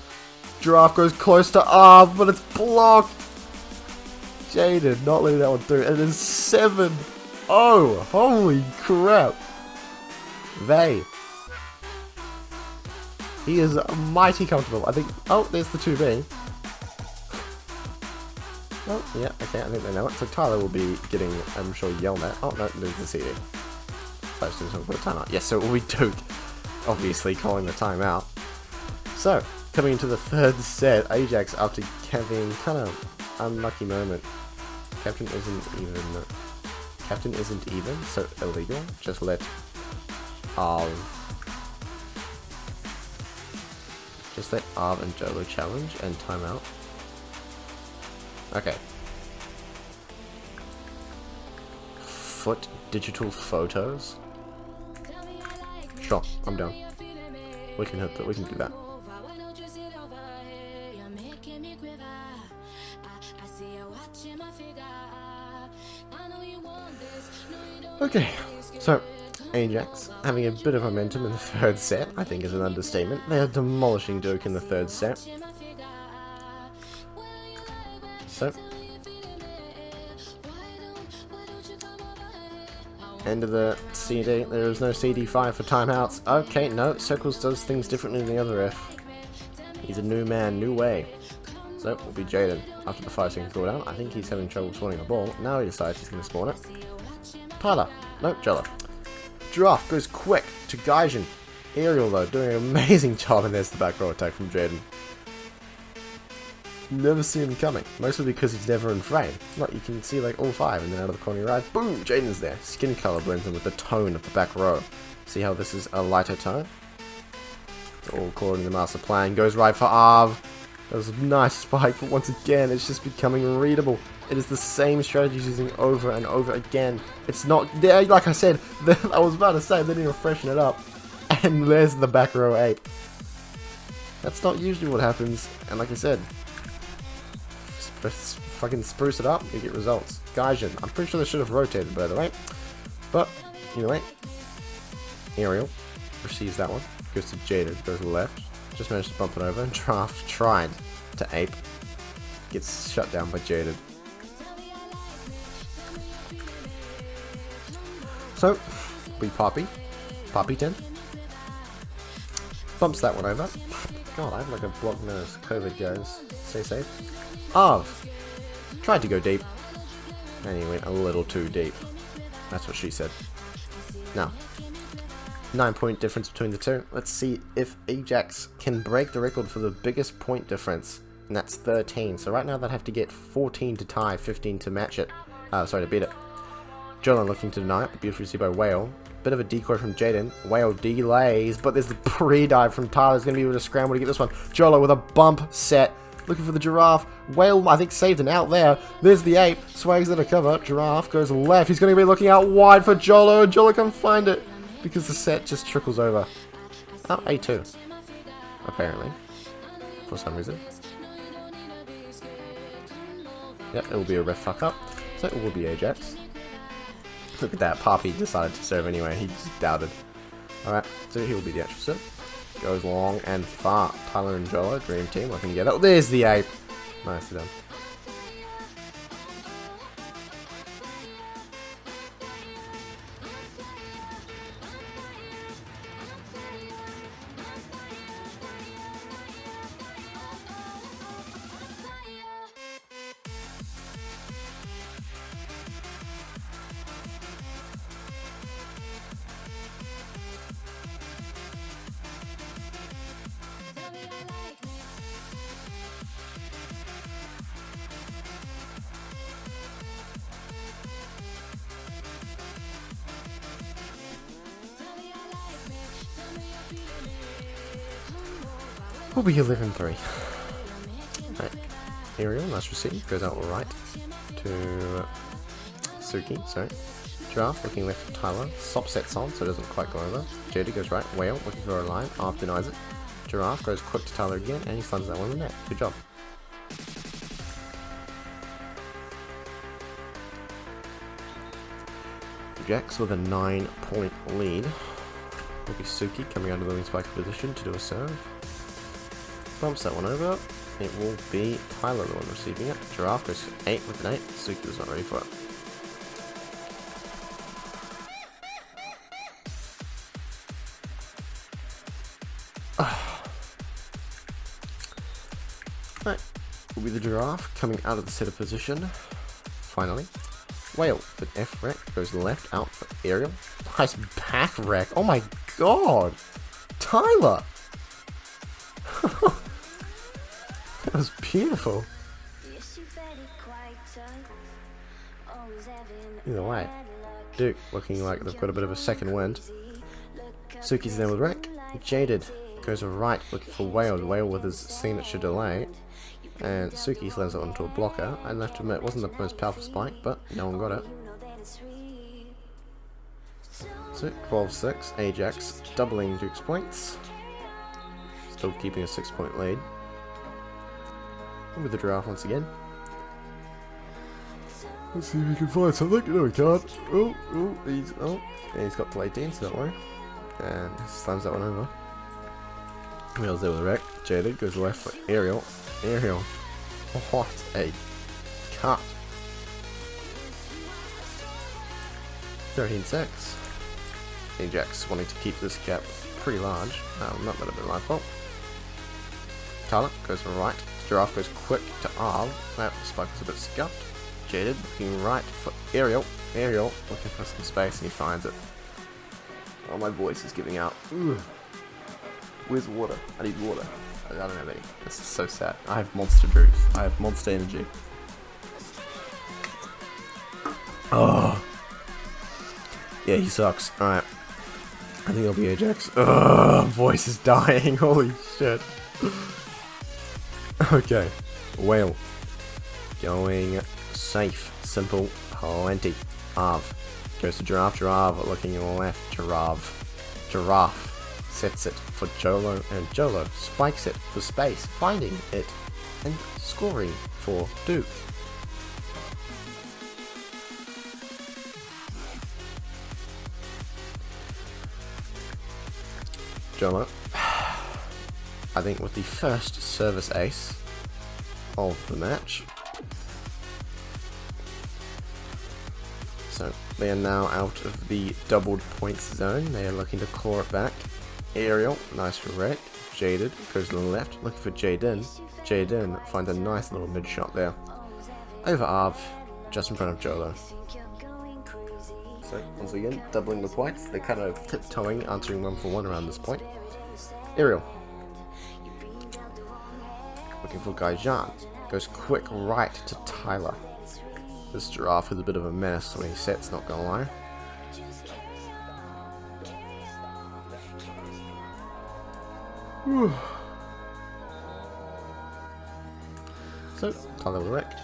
Giraffe goes close to Arb, but it's blocked. Jaded not letting that one through. And it is 7-0. Holy crap. Vey. He is mighty comfortable. I think. Oh, there's the 2B. Oh, yeah, okay, I think they know it. So Tyler will be getting, I'm sure, yelled at. Oh, no, there's the CD. So I just didn't put a timeout. Yes, so it will be Duke, obviously, calling the timeout. So, coming into the third set, Ajax, after having kind of unlucky moment. Captain isn't even, so illegal. Just let Just let Arv and Jolo challenge and timeout. Okay. Foot digital photos. Sure, I'm down. We can hit that. We can do that. Okay, so Ajax having a bit of momentum in the third set, I think is an understatement. They are demolishing Duke in the third set. So, end of the CD. There is no CD5 for timeouts. Okay, no, Circles does things differently than the other ref. He's a new man, new way. So, it will be Jaden after the 5-second cooldown. I think he's having trouble spawning a ball. Now he decides he's going to spawn it. Tyler. No, Jello. Giraffe goes quick to Gaijin. Aerial, though, doing an amazing job, and there's the back row attack from Jaden. Never see him coming, mostly because he's never in frame. Like, you can see, like, all 5, and then out of the corner of your eye, boom, Jaden's there. Skin color blends in with the tone of the back row. See how this is a lighter tone? It's all according to the master plan. Goes right for Arv. That was a nice spike, but once again, it's just becoming readable. It is the same strategies using over and over again. It's not, like I said, I was about to say, they need to freshen it up. And there's the back row ape. That's not usually what happens, and like I said, fucking spruce it up, you get results. Gaijin, I'm pretty sure they should have rotated by the way. But, anyway, Aerial receives that one, goes to Jaded, goes left, just managed to bump it over, and Draft tried to ape, gets shut down by Jaded. So, we Poppy 10, bumps that one over. God, I have like a block nose. COVID, guys. Stay safe. Arv tried to go deep, and he went a little too deep. That's what she said. Now, 9-point difference between the two. Let's see if Ajax can break the record for the biggest point difference, and that's 13. So right now they'd have to get 14 to tie, 15 to match it. Sorry, to beat it. Jolon looking to deny it, but beautifully received by Whale. Bit of a decoy from Jaden. Whale delays, but there's the pre-dive from Tyler. He's going to be able to scramble to get this one. Jolo with a bump set. Looking for the Giraffe. Whale, I think, saved an out there. There's the ape. Swags in a cover. Giraffe goes left. He's going to be looking out wide for Jolo. Jolo can't find it because the set just trickles over. Oh, A2. Apparently. For some reason. Yep, it will be a ref fuck up. So it will be Ajax. Look at that, Poppy decided to serve anyway, he just doubted. Alright, so he will be the actual serve. Goes long and far. Tyler and Jolo, dream team, working together. Oh, there's the ape! Nicely done. We'll be 11-3. Right. Aerial, nice receive, goes out right to Suki, sorry. Giraffe looking left for Tyler. Sop sets on, so it doesn't quite go over. Jada goes right. Whale looking for a line. Arv denies it. Giraffe goes quick to Tyler again, and he slams that one in the net. Good job. Jax with a 9-point lead. Will be Suki coming out of the wing spike position to do a serve. Bumps that one over. It will be Tyler the one receiving it. Giraffe goes 8 with an 8. Suki was not ready for it. Right. Will be the Giraffe coming out of the setter position. Finally. Whale with F rec goes left out for Aerial. Nice back rec. Oh my god! Tyler! That was beautiful. Either way, Duke looking like they've got a bit of a second wind. Suki's there with Rec. Jaded goes right, looking for Whale. Whale with his signature delay. And Suki slams it onto a blocker. I have to admit, it wasn't the most powerful spike, but no one got it. So, 12-6. Ajax doubling Duke's points. Still keeping a 6-point lead. And with the draft once again. Let's see if we can find something. No, we can't. He's got delayed team, so don't worry. And he slams that one over. Wheels there with a wreck. Jaded goes left for Aerial. Aerial. What a cut. 13-6. Ajax wanting to keep this gap pretty large. Not that a bit my fault. Tyler goes right. Giraffe goes quick to Arv. That spike was a bit scuffed. Jaded looking right for Aerial. Aerial looking for some space and he finds it. Oh, my voice is giving out. Ooh. Where's water? I need water. I don't have any. This is so sad. I have monster juice. I have monster energy. Oh. Yeah, he sucks. Alright. I think it'll be Ajax. Ugh, voice is dying. Holy shit. Okay. Whale. Going safe. Simple. Plenty. Arv. Goes to Giraffe. Giraffe looking left. Giraffe. Giraffe. Sets it for Jolo, and Jolo spikes it for space, finding it and scoring for Duke. Jolo, I think with the first service ace of the match. So they are now out of the doubled points zone. They are looking to claw it back. Aerial, nice for wreck. Jaded goes to the left, looking for Jaden. Jaden finds a nice little mid shot there. Over Arv, just in front of Jolo. So, once again, doubling the points. They're kind of tiptoeing, answering 1-for-1 around this point. Aerial. Looking for Gaijan. Goes quick right to Tyler. This Giraffe is a bit of a mess when he sets, not gonna lie. So, Tyler will wreck.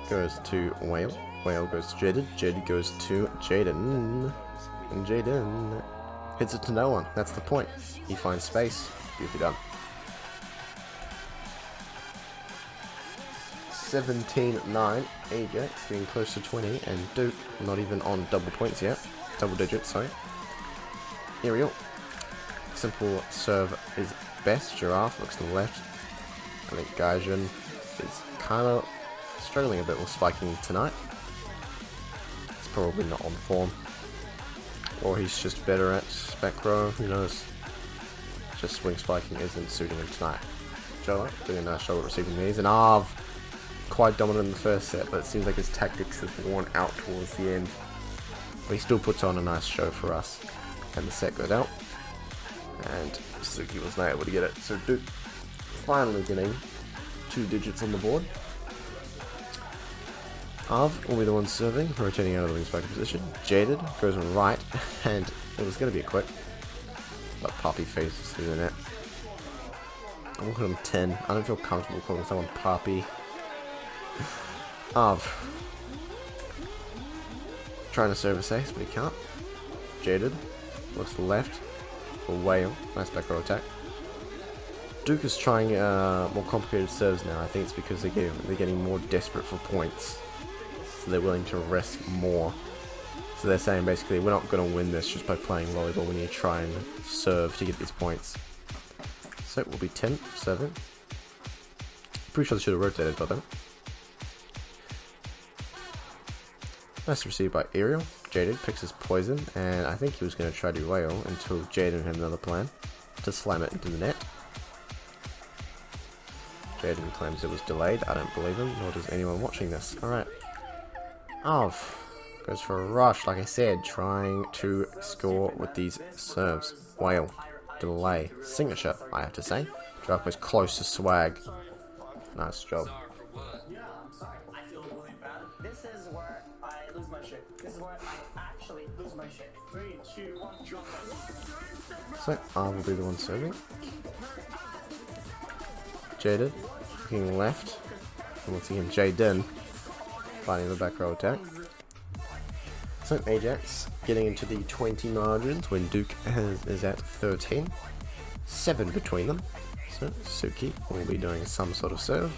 Goes to Whale. Whale goes to Jaded. Jaded goes to Jaden. And Jaden hits it to no one. That's the point. He finds space. Beautifully done. 17-9. Ajax getting close to 20. And Duke not even on double points yet. Double digits, sorry. Aerial. Simple serve is best. Giraffe looks to the left. I think Gaijin is kind of struggling a bit with spiking tonight. He's probably not on form. Or he's just better at spec row, who knows. Just swing spiking isn't suiting him tonight. Jolo doing a nice job at receiving these. And Arv quite dominant in the first set, but it seems like his tactics have worn out towards the end. But he still puts on a nice show for us. And the set goes out. And Suzuki was not able to get it. So Duke finally getting 2 digits on the board. Arv will be the one serving, rotating out of the wing spiker position. Jaded goes right, and it was going to be a quick. But Poppy phases through the net. I'm going to call him 10. I don't feel comfortable calling someone Poppy. Arv. Trying to service ace, but he can't. Jaded looks to the left. For Whale, nice back row attack. Duke is trying more complicated serves now. I think it's because they're getting more desperate for points, so they're willing to risk more. So they're saying basically, we're not going to win this just by playing volleyball. We need to try and serve to get these points. So it will be 10-7. Pretty sure they should have rotated by then. Nice received by Aerial. Jaded picks his poison, and I think he was going to try to Whale until Jaden had another plan to slam it into the net. Jaden claims it was delayed. I don't believe him, nor does anyone watching this. Alright. Arv goes for a rush, like I said, trying to score with these serves. Whale. Delay. Signature, I have to say. Drop was close to swag. Nice job. my shit. This is where I actually lose my shit. 3, 2, 1, drop it. So Arv will be the one serving. Jaded, looking left. And once again, Jaden finding the back row attack. So Ajax getting into the 20 margins when Duke is at 13. 7 between them. So Suki will be doing some sort of serve.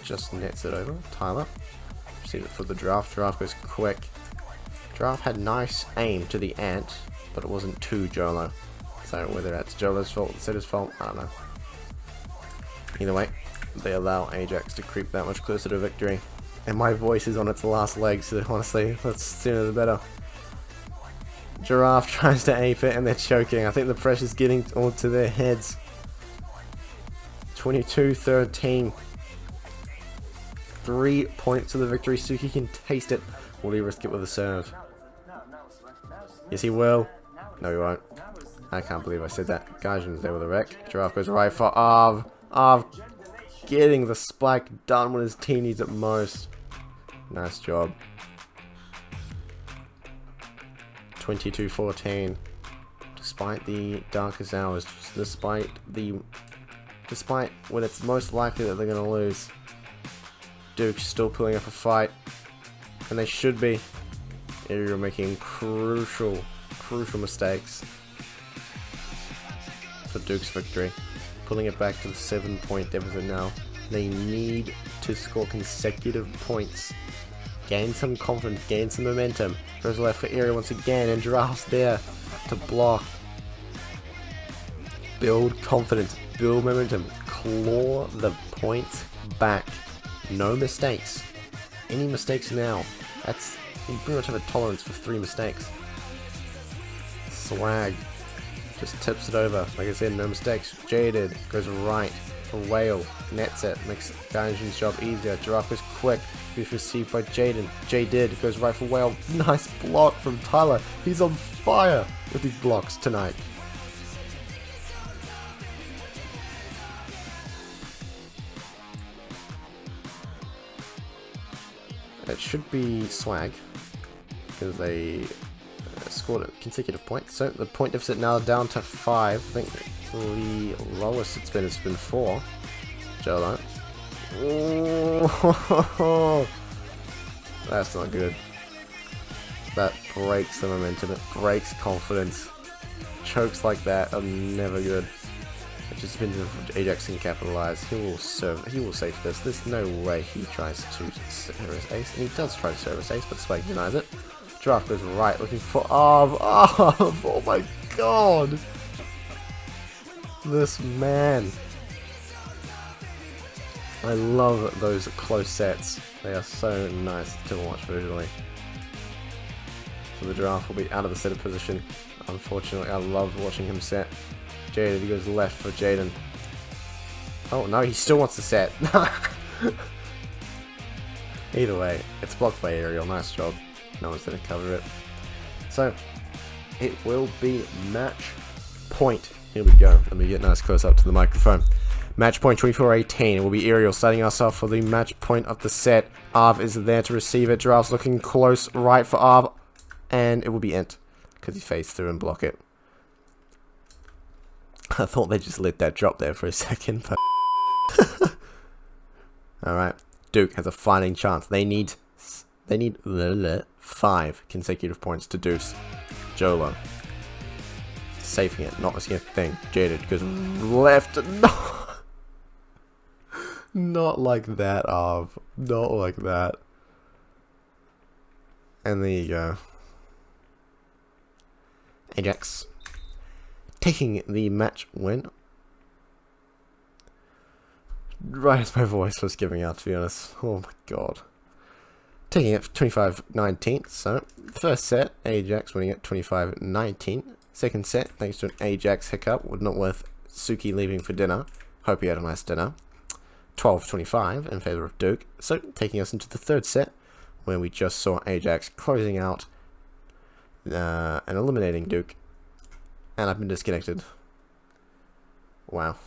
Just nets it over. Tyler. Receive it for the draft. Draft goes quick. Draft had nice aim to the ant, but it wasn't too Jolo. So whether that's Jolo's fault or Setter's fault, I don't know. Either way, they allow Ajax to creep that much closer to victory. And my voice is on its last legs, so honestly, the sooner the better. Giraffe tries to ape it and they're choking. I think the pressure's getting onto their heads. 22-13. 3 points to the victory. Suki can taste it. Will he risk it with a serve? Yes, he will. No, he won't. I can't believe I said that. Gaijin's there with a wreck. Giraffe goes right for Arv. Arv getting the spike done when his team needs it most. Nice job. 22-14. Despite the darkest hours, despite when it's most likely that they're going to lose, Duke's still pulling up a fight, and they should be. You're making crucial mistakes for Duke's victory, pulling it back to the 7-point deficit now. They need to score consecutive points, gain some confidence, gain some momentum. Goes left for area once again, and Giraffe's there to block. Build confidence, build momentum, claw the points back. No mistakes. Any mistakes now? You pretty much have a tolerance for 3 mistakes. Swag just tips it over. Like I said, no mistakes. Jaded goes right for Whale. Nets it. Makes Gaijin's job easier. Giraffe goes quick. He's received by Jaden. Jaded goes right for Whale. Nice block from Tyler. He's on fire with these blocks tonight. It should be Swag, because they scored consecutive points. So the point deficit now down to 5. I think the lowest it's been has been 4. Jolo. Oh, that's not good. That breaks the momentum. It breaks confidence. Chokes like that are never good. It just depends if Ajax can capitalize. He will save this. There's no way he tries to service ace, and he does try to service ace, but Spike denies it. Giraffe goes right, looking for Arv. Arv! Oh my god! This man. I love those close sets. They are so nice to watch visually. So the Giraffe will be out of the setter position. Unfortunately, I love watching him set. Jaden, he goes left for Jaden. Oh no, he still wants to set. Either way, it's blocked by Aerial. Nice job. No one's going to cover it. So, it will be match point. Here we go. Let me get nice close up to the microphone. Match point 24-18. It will be Aerial starting us off for the match point of the set. Arv is there to receive it. Giraffe's looking close right for Arv. And it will be Ent, because he phased through and block it. I thought they just let that drop there for a second, but alright. Duke has a fighting chance. They need 5 consecutive points to deuce. Jolo. Safing it, not risking a thing. Jaded goes left. No! Not like that, Arv. Not like that. And there you go. Ajax taking the match win. Right as my voice was giving out, to be honest. Oh my god. Taking it 25-19. So, first set, Ajax winning it 25-19. Second set, thanks to an Ajax hiccup, not worth Suki leaving for dinner. Hope he had a nice dinner. 12-25 in favour of Duke. So, taking us into the third set, where we just saw Ajax closing out and eliminating Duke. And I've been disconnected. Wow.